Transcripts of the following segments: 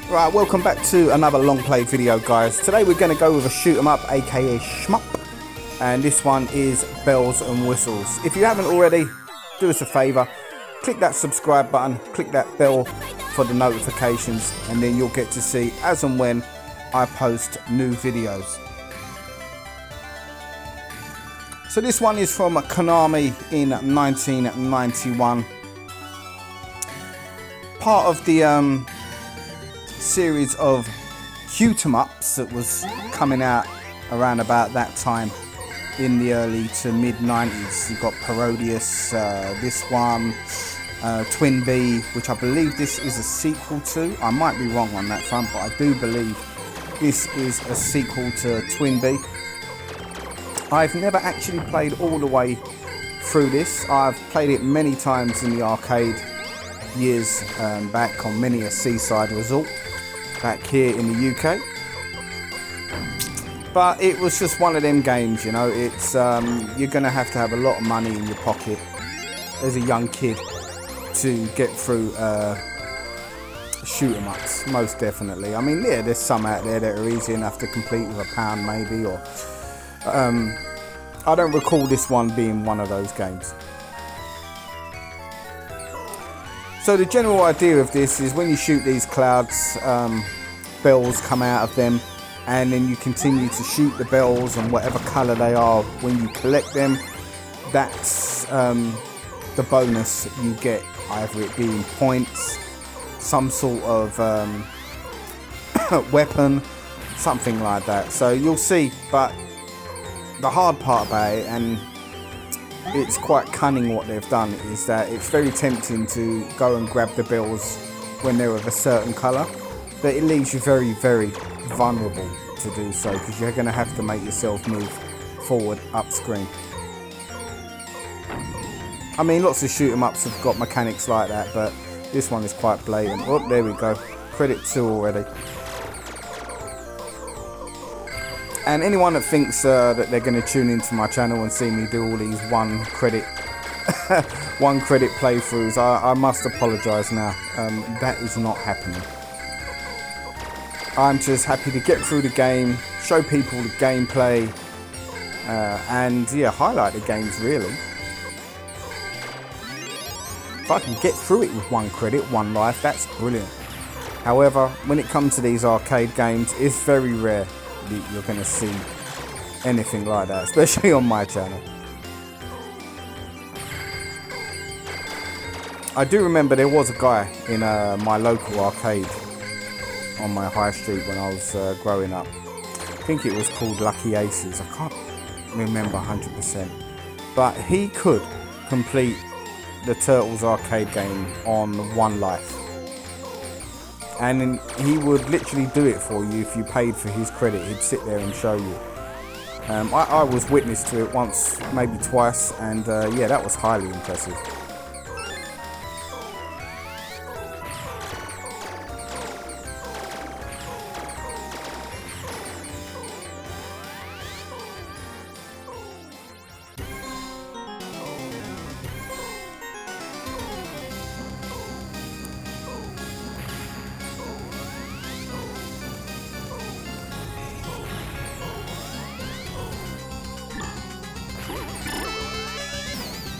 Right, welcome back to another long play video, guys. Today we're going to go with a shoot 'em up, aka shmup, and this one is Bells and Whistles. If you haven't already, do us a favour, click that subscribe button, click that bell for the notifications, and then you'll get to see as and when I post new videos. So this one is from Konami in 1991, part of the series of shoot 'em ups that was coming out around about that time in the early to mid 90s. You've got Parodius, this one, TwinBee, which I believe this is a sequel to. I might be wrong on that front, but I do believe this is a sequel to TwinBee. I've never actually played all the way through this. I've played it many times in the arcade years back on many a seaside resort back here in the UK, but it was just one of them games, you know. It's you're gonna have to have a lot of money in your pocket as a young kid to get through shoot 'em ups, most definitely. I mean, yeah, there's some out there that are easy enough to complete with £1 maybe, or I don't recall this one being one of those games. So the general idea of this is when you shoot these clouds, bells come out of them, and then you continue to shoot the bells and whatever colour they are. When you collect them, that's the bonus you get, either it being points, some sort of weapon, something like that. So you'll see, but the hard part about it, and it's quite cunning what they've done, is that it's very tempting to go and grab the bells when they're of a certain colour, but it leaves you very, very vulnerable to do so, because you're going to have to make yourself move forward up screen. I mean, lots of shoot 'em ups have got mechanics like that, but this one is quite blatant. Oh, there we go, credit 2 already. And anyone that thinks that they're going to tune into my channel and see me do all these one credit playthroughs, I must apologise now. That is not happening. I'm just happy to get through the game, show people the gameplay, and yeah, highlight the games really. If I can get through it with 1 credit, 1 life, that's brilliant. However, when it comes to these arcade games, it's very rare you're going to see anything like that, especially on my channel. I do remember there was a guy in my local arcade on my high street when I was growing up. I think it was called Lucky Aces, I can't remember 100%, but he could complete the Turtles arcade game on 1 life. And he would literally do it for you if you paid for his credit. He'd sit there and show you. I was witness to it once, maybe twice, and yeah, that was highly impressive.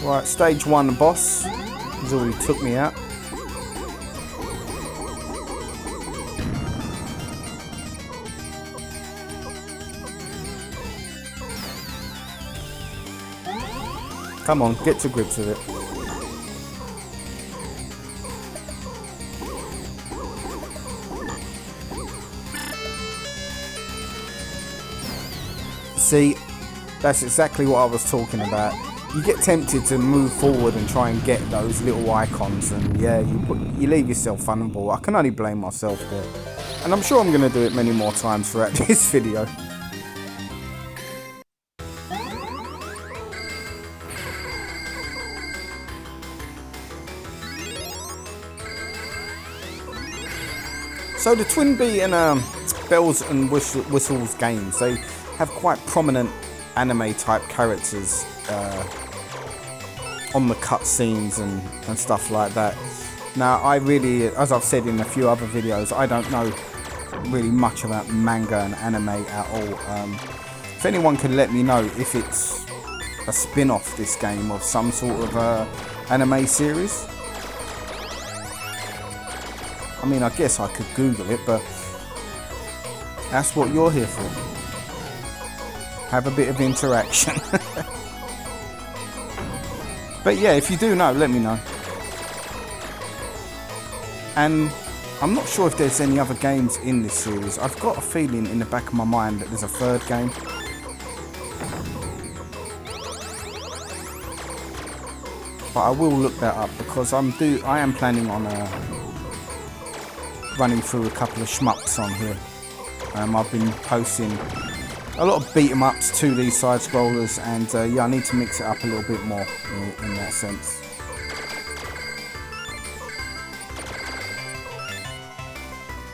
Right, stage 1 boss. He's already took me out. Come on, get to grips with it. See, that's exactly what I was talking about. You get tempted to move forward and try and get those little icons, and yeah, you leave yourself vulnerable. I can only blame myself there, and I'm sure I'm going to do it many more times throughout this video. So the TwinBee and Bells and Whistles games, they have quite prominent anime type characters on the cutscenes and stuff like that. Now, I really, as I've said in a few other videos, I don't know really much about manga and anime at all. If anyone can let me know if it's a spin-off, this game, of some sort of anime series. I mean, I guess I could Google it, but that's what you're here for. Have a bit of interaction. But yeah, if you do know, let me know. And I'm not sure if there's any other games in this series. I've got a feeling in the back of my mind that there's a third game. But I will look that up because I am planning on running through a couple of shmups on here. I've been posting a lot of beat 'em ups, 2D side scrollers, and yeah, I need to mix it up a little bit more in that sense.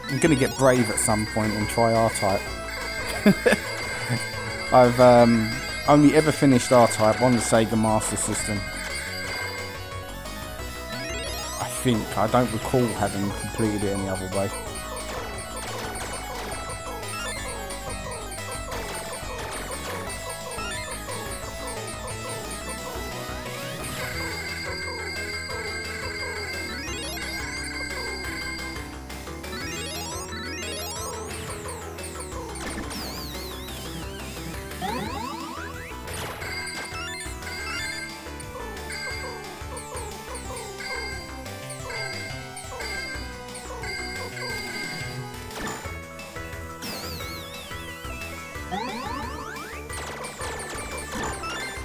I'm gonna get brave at some point and try R-Type. I've only ever finished R-Type on the Sega Master System. I don't recall having completed it any other way.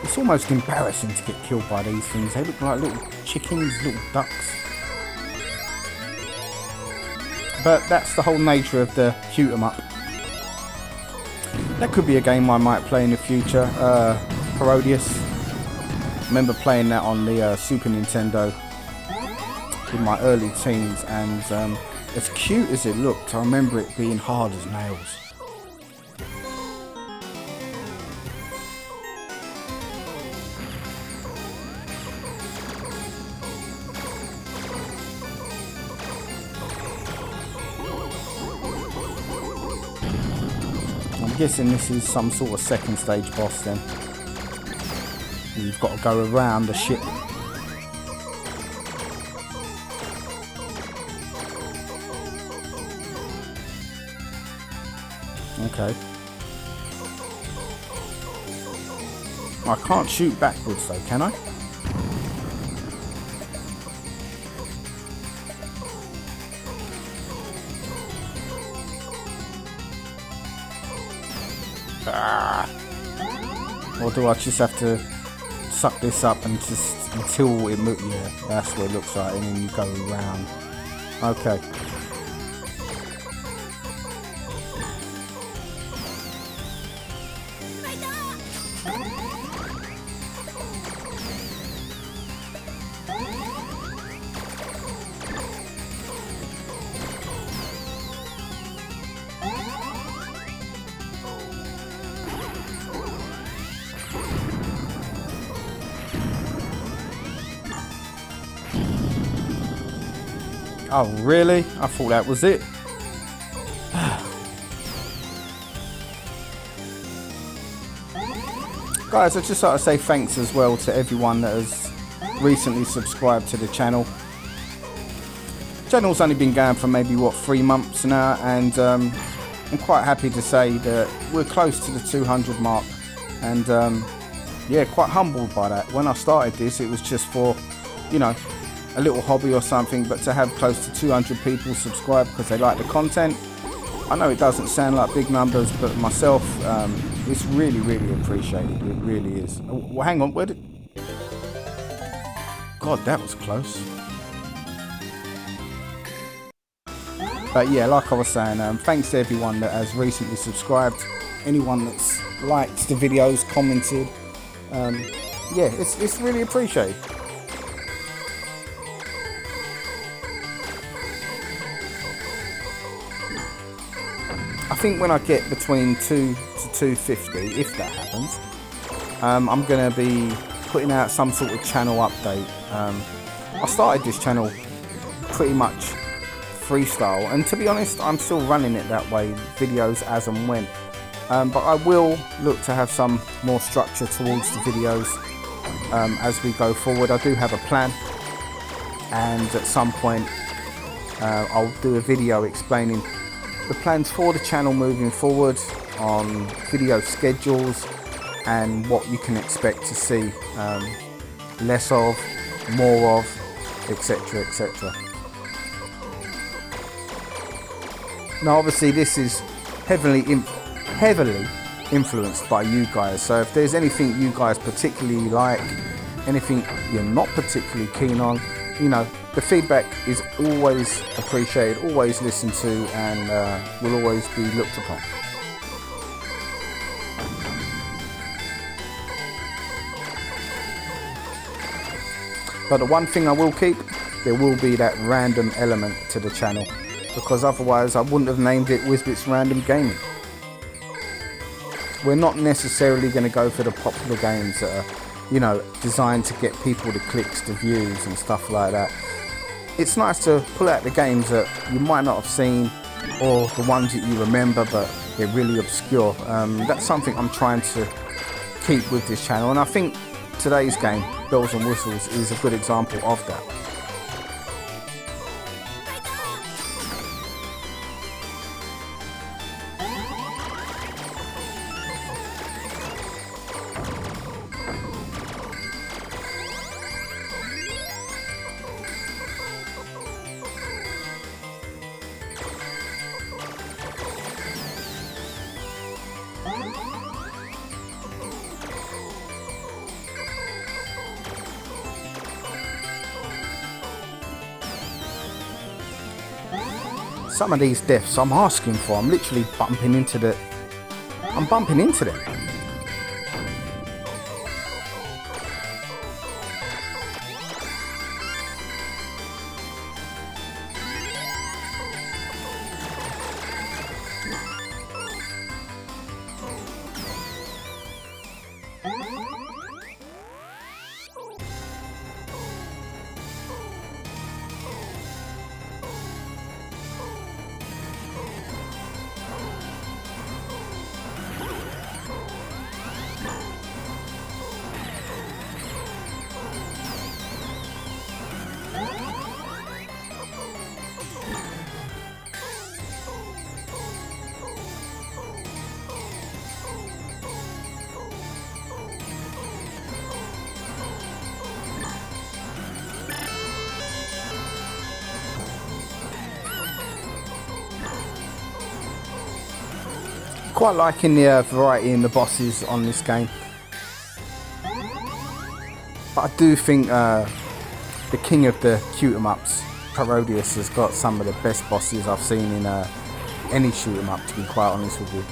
It's almost embarrassing to get killed by these things. They look like little chickens, little ducks. But that's the whole nature of the shoot 'em up. That could be a game I might play in the future. Parodius. I remember playing that on the Super Nintendo in my early teens, and as cute as it looked, I remember it being hard as nails. I'm guessing this is some sort of second stage boss then. You've got to go around the ship. Okay. I can't shoot backwards though, can I? Or do I just have to suck this up and just until it moves? Yeah, that's what it looks like, and then you go around. Okay. Oh really? I thought that was it. Guys, I'd just like to say thanks as well to everyone that has recently subscribed to the channel. The channel's only been going for maybe, what, 3 months now, and I'm quite happy to say that we're close to the 200 mark, and yeah, quite humbled by that. When I started this, it was just for, you know, a little hobby or something, but to have close to 200 people subscribe because they like the content, I know it doesn't sound like big numbers, but myself, it's really, really appreciated. It really is. Well, hang on, where did... God, that was close. But yeah, like I was saying, thanks to everyone that has recently subscribed, anyone that's liked the videos, commented, yeah, it's really appreciated. I think when I get between 2 to 250, if that happens, I'm going to be putting out some sort of channel update. I started this channel pretty much freestyle, and to be honest, I'm still running it that way, videos as and when. But I will look to have some more structure towards the videos as we go forward. I do have a plan, and at some point I'll do a video explaining the plans for the channel moving forward, on video schedules and what you can expect to see less of, more of, etc, etc. Now obviously this is heavily influenced by you guys, so if there's anything you guys particularly like, anything you're not particularly keen on, you know, the feedback is always appreciated, always listened to, and will always be looked upon. But the one thing I will keep, there will be that random element to the channel, because otherwise I wouldn't have named it Wisbits Random Gaming. We're not necessarily going to go for the popular games that are, you know, designed to get people the clicks, the views and stuff like that. It's nice to pull out the games that you might not have seen, or the ones that you remember but they're really obscure. That's something I'm trying to keep with this channel, and I think today's game, Bells and Whistles, is a good example of that. Some of these deaths I'm asking for, I'm literally bumping into them. Quite liking the variety in the bosses on this game, but I do think the king of the shoot 'em ups, Parodius, has got some of the best bosses I've seen in any shoot 'em up, to be quite honest with you.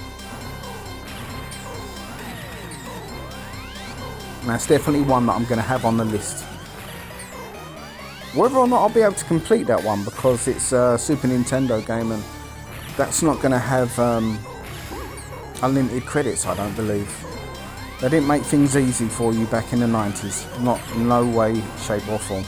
And that's definitely one that I'm going to have on the list. Whether or not I'll be able to complete that one, because it's a Super Nintendo game and that's not going to have unlimited credits, I don't believe. They didn't make things easy for you back in the 90s, not in no way, shape or form.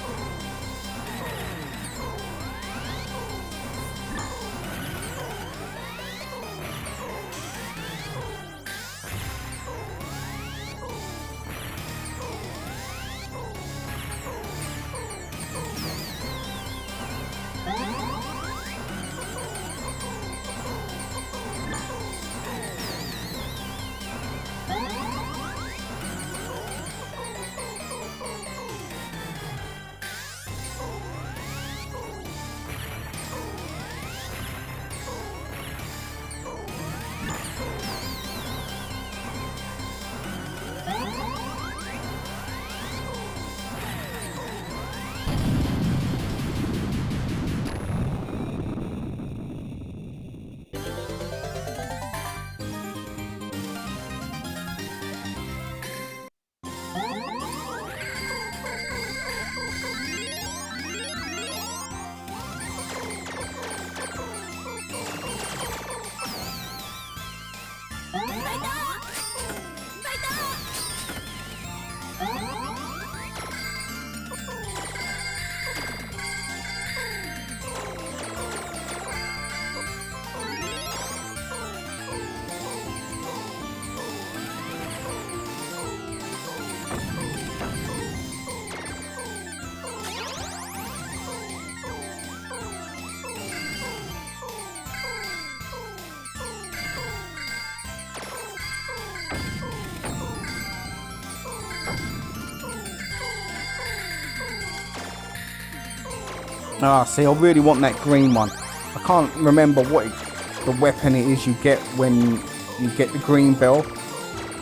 Ah, see, I really want that green one. I can't remember what the weapon it is you get when you get the green bell.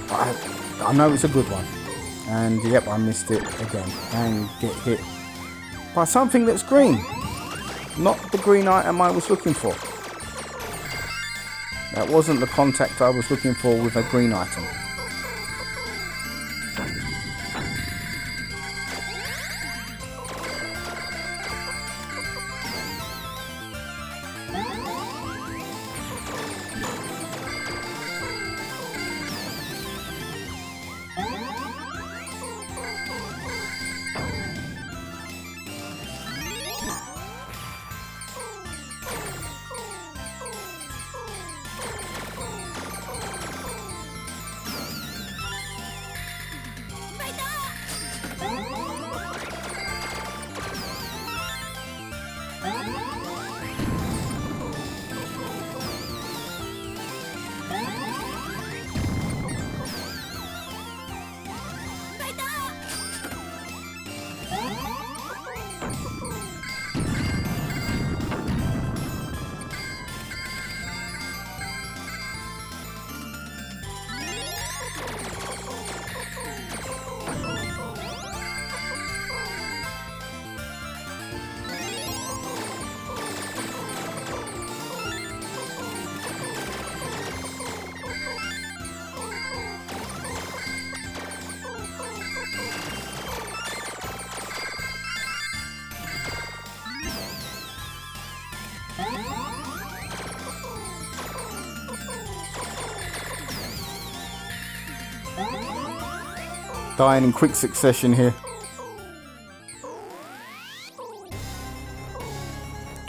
I know it's a good one. And yep, I missed it again. And get hit by something that's green. Not the green item I was looking for. That wasn't the contact I was looking for with a green item. Dying in quick succession here.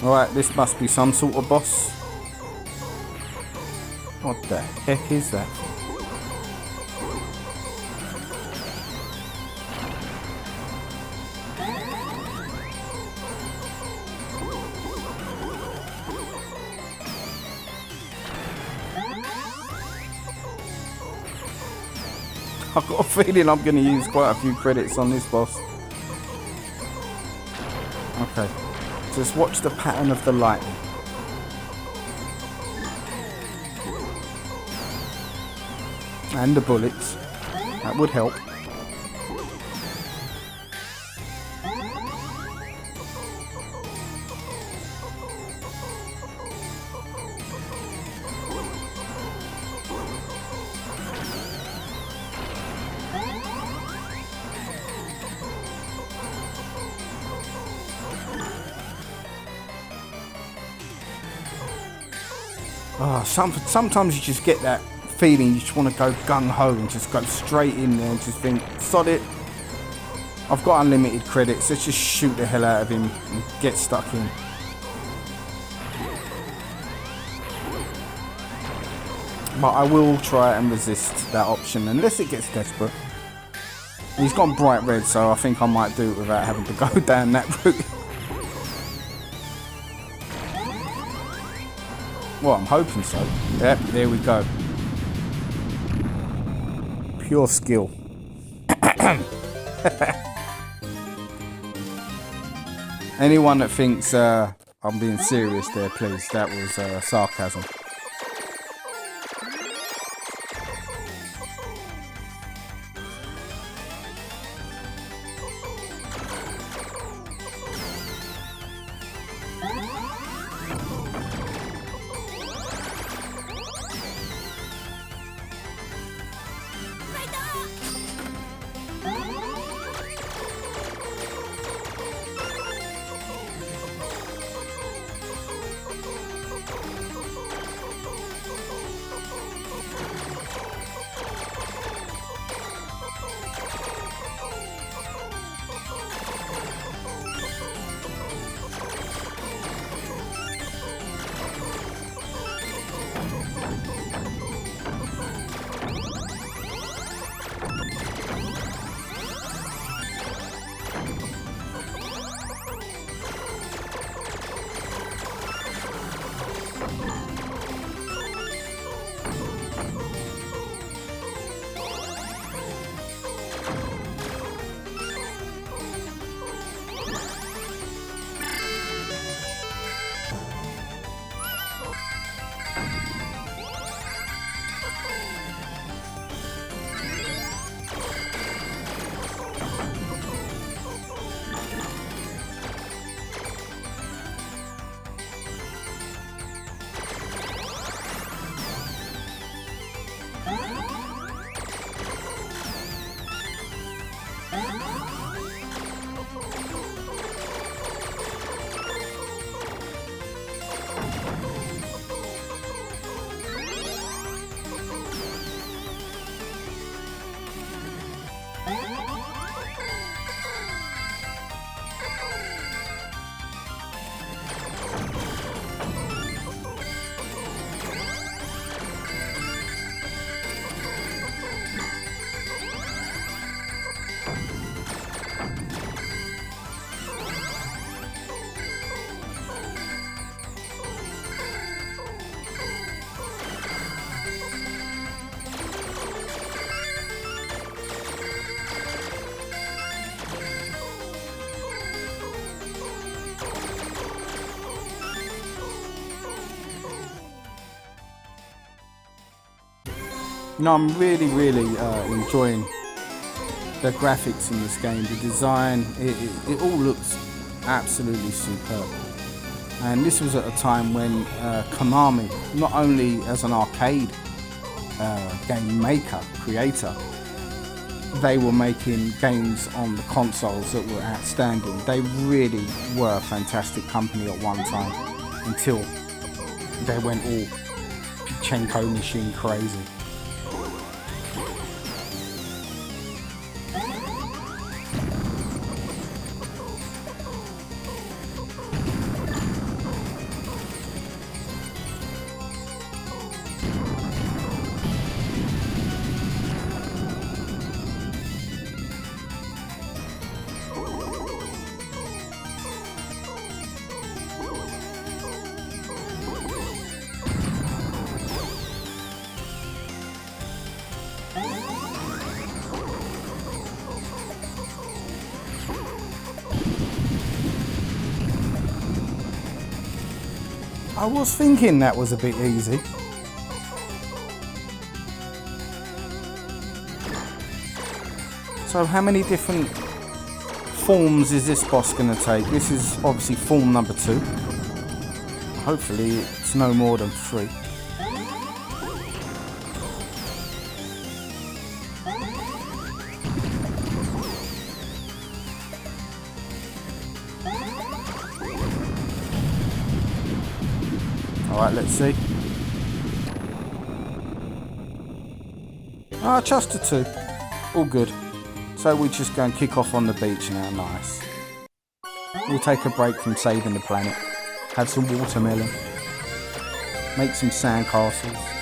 Alright, this must be some sort of boss. What the heck is that? I've got a feeling I'm going to use quite a few credits on this boss. Okay, just watch the pattern of the lightning. And the bullets. That would help. Oh, sometimes you just get that feeling you just want to go gung-ho and just go straight in there and just think, sod it, I've got unlimited credits, let's just shoot the hell out of him and get stuck in. But I will try and resist that option unless it gets desperate. He's gone bright red, so I think I might do it without having to go down that route. Well, I'm hoping so. Yep, there we go. Pure skill. Anyone that thinks I'm being serious there, please, that was sarcasm. You know, I'm really enjoying the graphics in this game. The design, it all looks absolutely superb. And this was at a time when Konami, not only as an arcade game maker, creator, they were making games on the consoles that were outstanding. They really were a fantastic company at one time, until they went all Pachinko machine crazy. I was thinking that was a bit easy. So how many different forms is this boss going to take? This is obviously form number 2. Hopefully it's no more than 3. Alright, let's see. Ah, just a 2. All good. So we just go and kick off on the beach now, nice. We'll take a break from saving the planet. Have some watermelon. Make some sandcastles.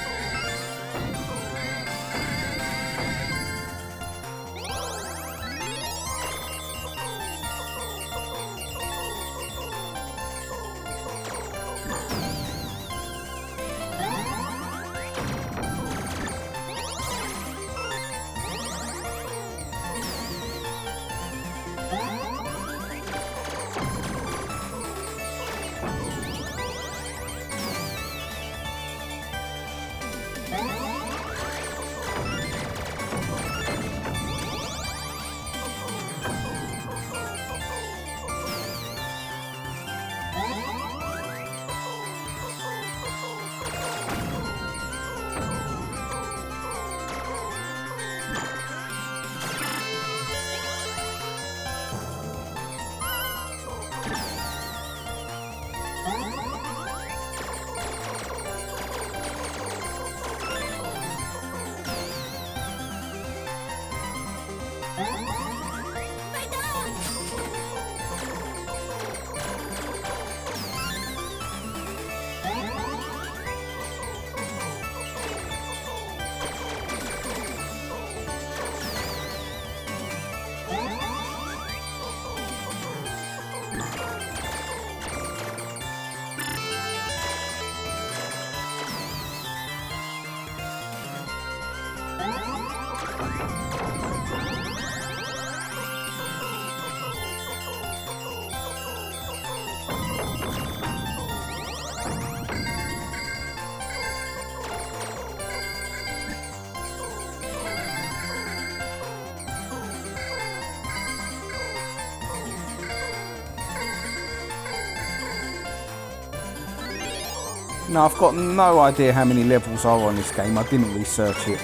Now, I've got no idea how many levels are on this game. I didn't research it.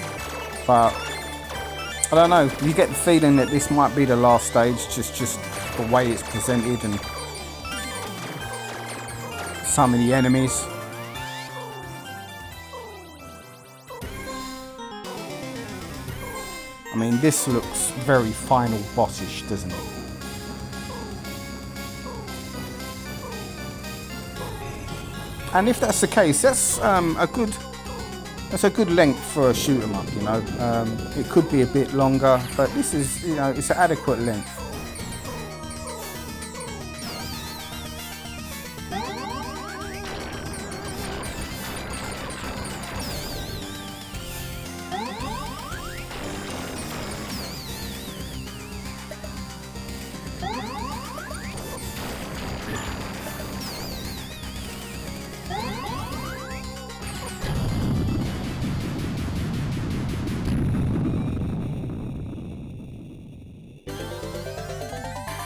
But I don't know. You get the feeling that this might be the last stage, just the way it's presented and some of the enemies. I mean, this looks very final bossish, doesn't it? And if that's the case, that's a good length for a shoot 'em up. You know, it could be a bit longer, but this is, you know, it's an adequate length.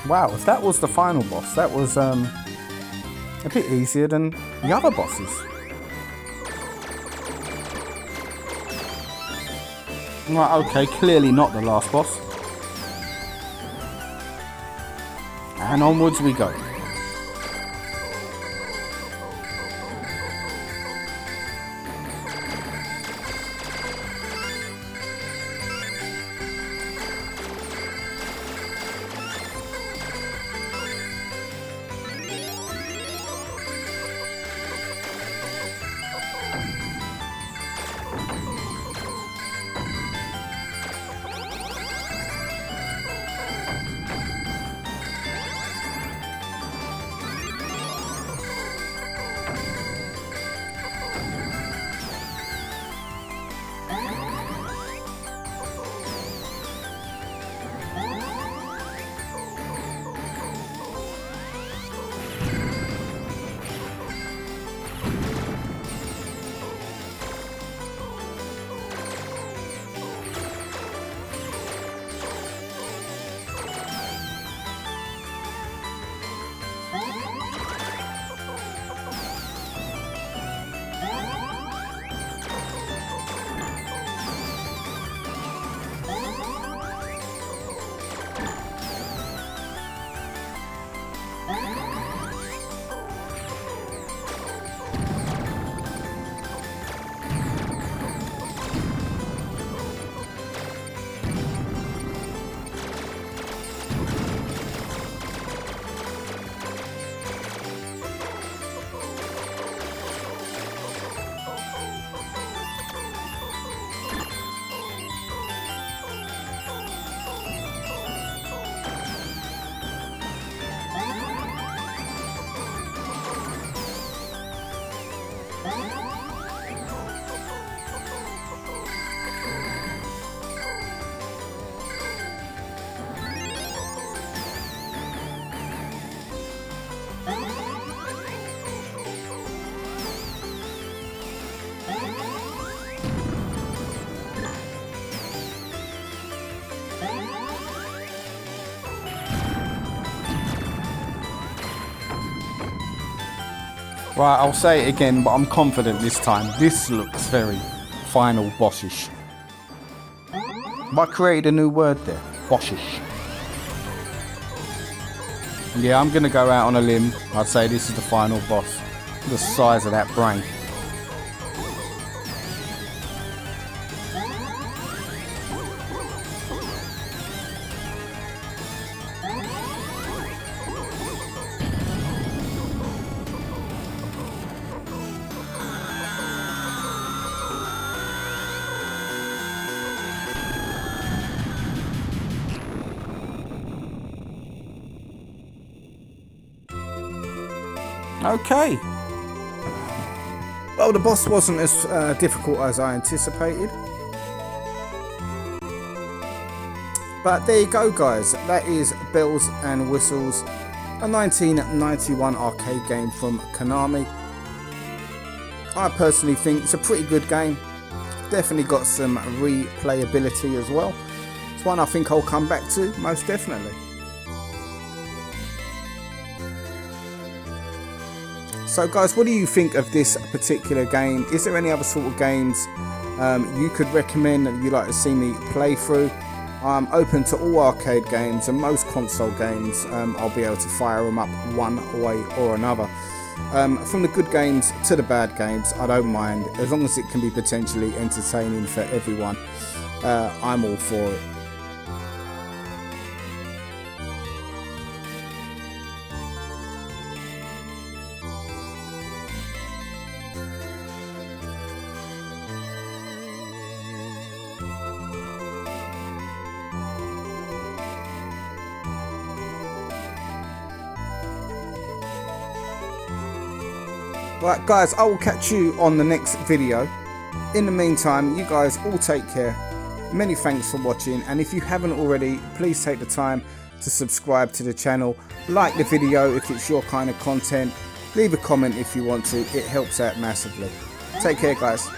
Wow, if that was the final boss, that was a bit easier than the other bosses. Right, okay, clearly not the last boss. And onwards we go. Right, I'll say it again, but I'm confident this time. This looks very final bossish. I created a new word there, bossish. Yeah, I'm gonna go out on a limb. I'd say this is the final boss. The size of that brain. Okay. Well, the boss wasn't as difficult as I anticipated. But there you go, guys. That is Bells and Whistles, a 1991 arcade game from Konami. I personally think it's a pretty good game. Definitely got some replayability as well. It's one I think I'll come back to, most definitely. So guys, what do you think of this particular game? Is there any other sort of games you could recommend that you'd like to see me play through? I'm open to all arcade games and most console games. I'll be able to fire them up one way or another. From the good games to the bad games, I don't mind, as long as it can be potentially entertaining for everyone. I'm all for it. Right guys, I will catch you on the next video. In the meantime, you guys all take care. Many thanks for watching, and if you haven't already, please take the time to subscribe to the channel, like the video if it's your kind of content, leave a comment if you want to, it helps out massively. Take care guys.